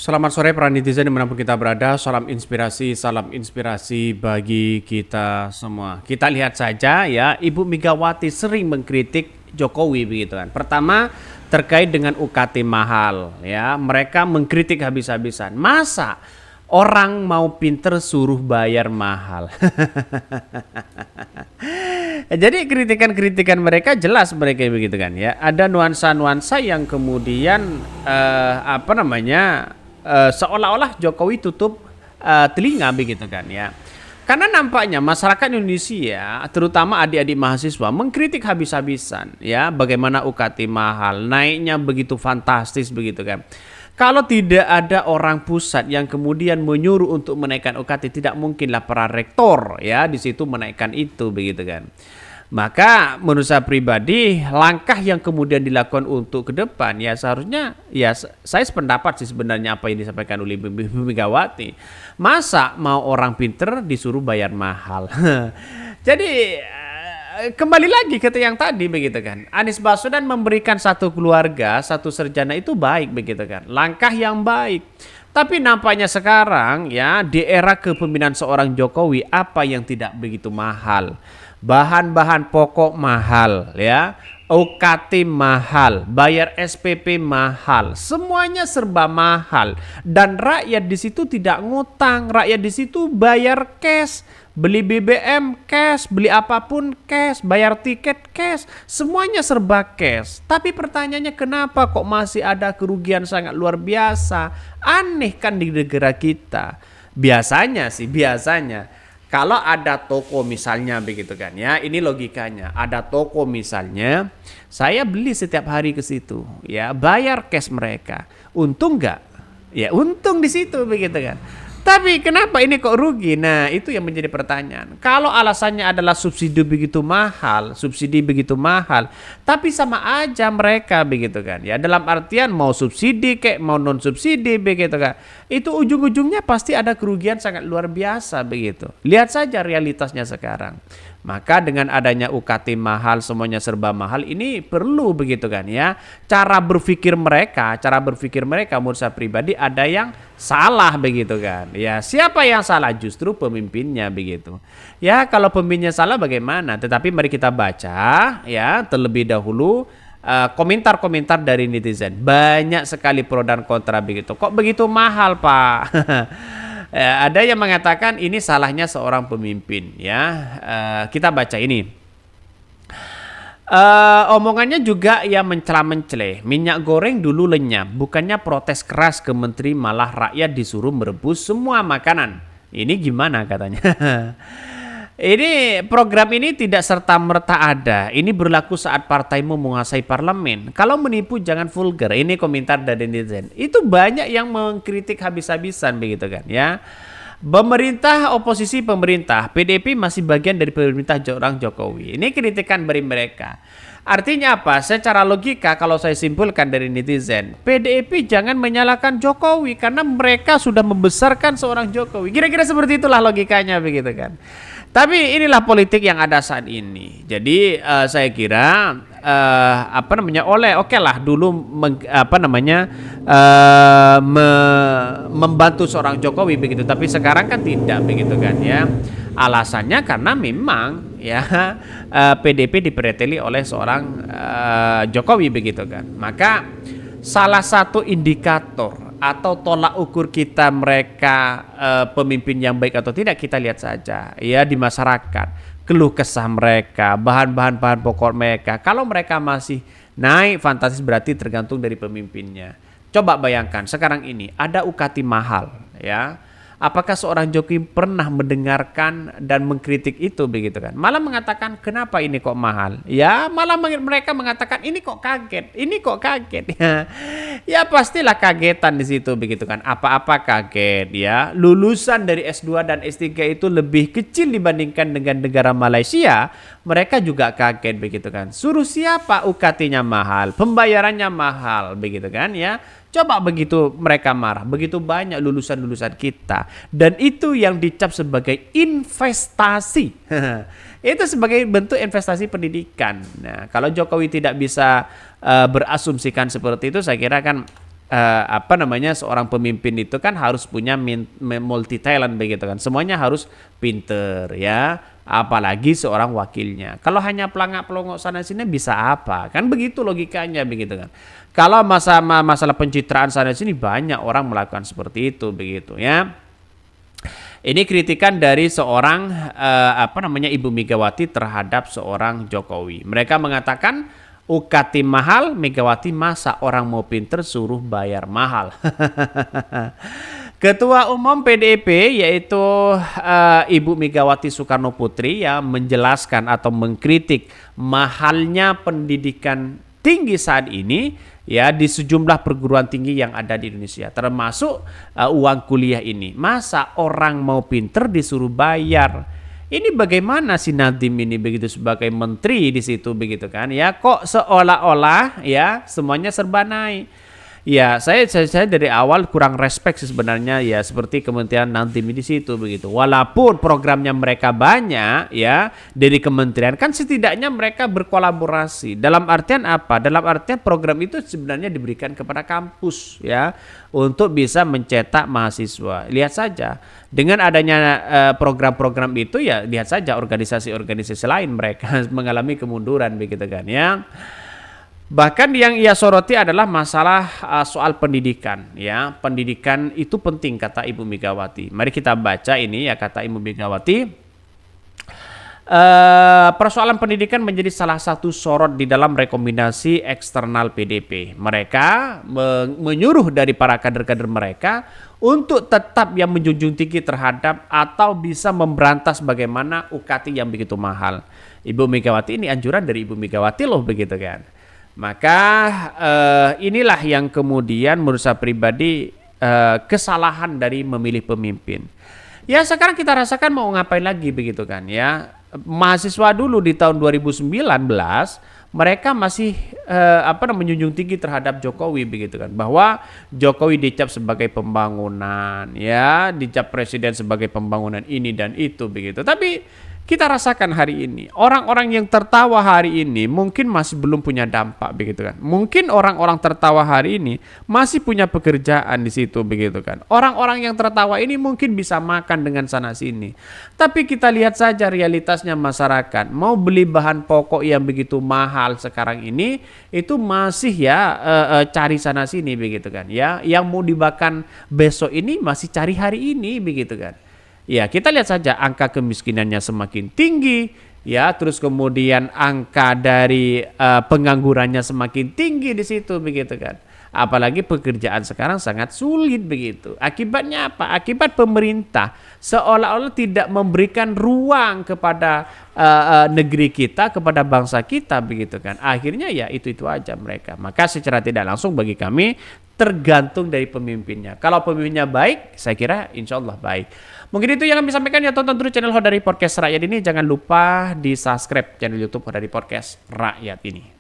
Selamat sore para netizen dimanapun kita berada, salam inspirasi bagi kita semua. Kita lihat saja ya, Ibu Megawati sering mengkritik Jokowi begitu kan. Pertama terkait dengan UKT mahal ya, mereka mengkritik habis-habisan. Masa orang mau pinter suruh bayar mahal? Jadi kritikan-kritikan mereka jelas mereka begitu kan ya. Ada nuansa-nuansa yang kemudian seolah-olah Jokowi tutup telinga begitu kan ya. Karena nampaknya masyarakat Indonesia, terutama adik-adik mahasiswa, mengkritik habis-habisan ya bagaimana UKT mahal, naiknya begitu fantastis begitu kan. Kalau tidak ada orang pusat yang kemudian menyuruh untuk menaikkan UKT, tidak mungkinlah para rektor ya di situ menaikkan itu begitu kan. Maka menurut saya pribadi langkah yang kemudian dilakukan untuk ke depan ya seharusnya ya saya sependapat sih sebenarnya apa yang disampaikan oleh Ibu Megawati. Masa mau orang pinter disuruh bayar mahal? Jadi kembali lagi ke yang tadi begitu kan. Anies Baswedan memberikan satu keluarga, satu sarjana itu baik begitu kan. Langkah yang baik. Tapi nampaknya sekarang ya di era kepemimpinan seorang Jokowi apa yang tidak begitu mahal. Bahan-bahan pokok mahal ya. UKT mahal, bayar SPP mahal, semuanya serba mahal dan rakyat di situ tidak ngutang, rakyat di situ bayar cash, beli BBM cash, beli apapun cash, bayar tiket cash, semuanya serba cash. Tapi pertanyaannya kenapa kok masih ada kerugian sangat luar biasa? Aneh kan di negara kita. Biasanya kalau ada toko misalnya begitu kan ya, ini logikanya. Ada toko misalnya, saya beli setiap hari ke situ, ya bayar cash mereka. Untung nggak? Ya untung di situ begitu kan. Tapi kenapa ini kok rugi? Nah itu yang menjadi pertanyaan. Kalau alasannya adalah subsidi begitu mahal, tapi sama aja mereka begitu kan. Ya dalam artian mau subsidi kayak mau non subsidi begitu kan. Itu ujung-ujungnya pasti ada kerugian sangat luar biasa begitu. Lihat saja realitasnya sekarang. Maka dengan adanya UKT mahal, semuanya serba mahal, ini perlu begitu kan ya. Cara berpikir mereka menurut saya pribadi ada yang salah begitu kan. Ya, siapa yang salah? Justru pemimpinnya begitu. Ya, kalau pemimpinnya salah bagaimana? Tetapi mari kita baca ya terlebih dahulu komentar-komentar dari netizen. Banyak sekali pro dan kontra begitu. Kok begitu mahal, Pak? Ada yang mengatakan ini salahnya seorang pemimpin ya. Kita baca ini. Omongannya juga ya mencela-mencela. Minyak goreng dulu lenyap, bukannya protes keras ke menteri malah rakyat disuruh merebus semua makanan. Ini gimana katanya? Ini program ini tidak serta-merta ada. Ini berlaku saat partaimu menguasai parlemen. Kalau menipu jangan vulgar. Ini komentar dari netizen. Itu banyak yang mengkritik habis-habisan begitu kan ya. Pemerintah, oposisi pemerintah, PDIP masih bagian dari pemerintah orang Jokowi. Ini kritikan dari mereka. Artinya apa? Secara logika kalau saya simpulkan dari netizen, PDIP jangan menyalahkan Jokowi karena mereka sudah membesarkan seorang Jokowi. Kira-kira seperti itulah logikanya begitu kan. Tapi inilah politik yang ada saat ini. Jadi saya kira oke lah dulu membantu seorang Jokowi begitu. Tapi sekarang kan tidak begitu kan ya. Alasannya karena memang ya PDIP dipreteli oleh seorang Jokowi begitu kan. Maka salah satu indikator atau tolak ukur kita mereka pemimpin yang baik atau tidak kita lihat saja ya di masyarakat, keluh kesah mereka, bahan pokok mereka. Kalau mereka masih naik fantastis berarti tergantung dari pemimpinnya. Coba bayangkan sekarang ini ada UKT mahal ya. Apakah seorang Jokowi pernah mendengarkan dan mengkritik itu begitu kan? Malah mengatakan kenapa ini kok mahal? Ya malah mereka mengatakan ini kok kaget ya. Ya pastilah kagetan di situ begitu kan. Apa-apa kaget ya. Lulusan dari S2 dan S3 itu lebih kecil dibandingkan dengan negara Malaysia. Mereka juga kaget begitu kan. Suruh siapa UKT-nya mahal, pembayarannya mahal begitu kan ya. Coba begitu mereka marah, begitu banyak lulusan-lulusan kita. Dan itu yang dicap sebagai investasi. Itu sebagai bentuk investasi pendidikan. Nah, kalau Jokowi tidak bisa berasumsikan seperti itu, saya kira kan apa namanya, seorang pemimpin itu kan harus punya multi talent begitu kan. Semuanya harus pinter ya. Apalagi seorang wakilnya. Kalau hanya pelangak-pelongok sana sini bisa apa? Kan begitu logikanya begitu kan. Kalau masalah pencitraan sana sini banyak orang melakukan seperti itu begitu ya. Ini kritikan dari seorang apa namanya, Ibu Megawati terhadap seorang Jokowi. Mereka mengatakan UKT mahal, Megawati masa orang mau pinter suruh bayar mahal. Ketua Umum PDIP yaitu Ibu Megawati Soekarno Putri yang menjelaskan atau mengkritik mahalnya pendidikan tinggi saat ini ya di sejumlah perguruan tinggi yang ada di Indonesia, termasuk uang kuliah ini. Masa orang mau pinter disuruh bayar? Ini bagaimana si Nadiem ini begitu sebagai menteri di situ begitu kan ya, kok seolah-olah ya semuanya serba naik. Ya, saya dari awal kurang respect sih sebenarnya ya seperti Kementerian Nadiem di situ begitu. Walaupun programnya mereka banyak ya dari kementerian, kan setidaknya mereka berkolaborasi. Dalam artian apa? Dalam artian program itu sebenarnya diberikan kepada kampus ya untuk bisa mencetak mahasiswa. Lihat saja dengan adanya program-program itu ya, lihat saja organisasi-organisasi lain mereka mengalami kemunduran begitu kan ya. Bahkan yang ia soroti adalah masalah soal pendidikan ya. Pendidikan itu penting kata Ibu Megawati. Mari kita baca ini ya kata Ibu Megawati. Persoalan pendidikan menjadi salah satu sorot di dalam rekomendasi eksternal PDP. Mereka menyuruh dari para kader-kader mereka untuk tetap yang menjunjung tinggi terhadap atau bisa memberantas bagaimana UKT yang begitu mahal. Ibu Megawati, ini anjuran dari Ibu Megawati loh begitu kan. Maka inilah yang kemudian menurut saya pribadi kesalahan dari memilih pemimpin. Ya sekarang kita rasakan mau ngapain lagi begitu kan ya. Mahasiswa dulu di tahun 2019 mereka masih menjunjung tinggi terhadap Jokowi begitu kan, bahwa Jokowi dicap sebagai pembangunan ya, dicap presiden sebagai pembangunan ini dan itu begitu. Tapi kita rasakan hari ini, orang-orang yang tertawa hari ini mungkin masih belum punya dampak begitu kan. Mungkin orang-orang tertawa hari ini masih punya pekerjaan di situ begitu kan. Orang-orang yang tertawa ini mungkin bisa makan dengan sana sini. Tapi kita lihat saja realitasnya masyarakat. Mau beli bahan pokok yang begitu mahal sekarang ini itu masih ya cari sana sini begitu kan ya. Yang mau dimakan besok ini masih cari hari ini begitu kan. Ya, kita lihat saja angka kemiskinannya semakin tinggi, ya, terus kemudian angka dari penganggurannya semakin tinggi di situ begitu kan. Apalagi pekerjaan sekarang sangat sulit begitu. Akibatnya apa? Akibat pemerintah seolah-olah tidak memberikan ruang kepada negeri kita, kepada bangsa kita begitu kan. Akhirnya ya itu aja mereka. Maka secara tidak langsung bagi kami tergantung dari pemimpinnya. Kalau pemimpinnya baik, saya kira insya Allah baik. Mungkin itu yang kami sampaikan ya, tonton terus channel Hodari Podcast Rakyat ini. Jangan lupa di subscribe channel YouTube Hodari Podcast Rakyat ini.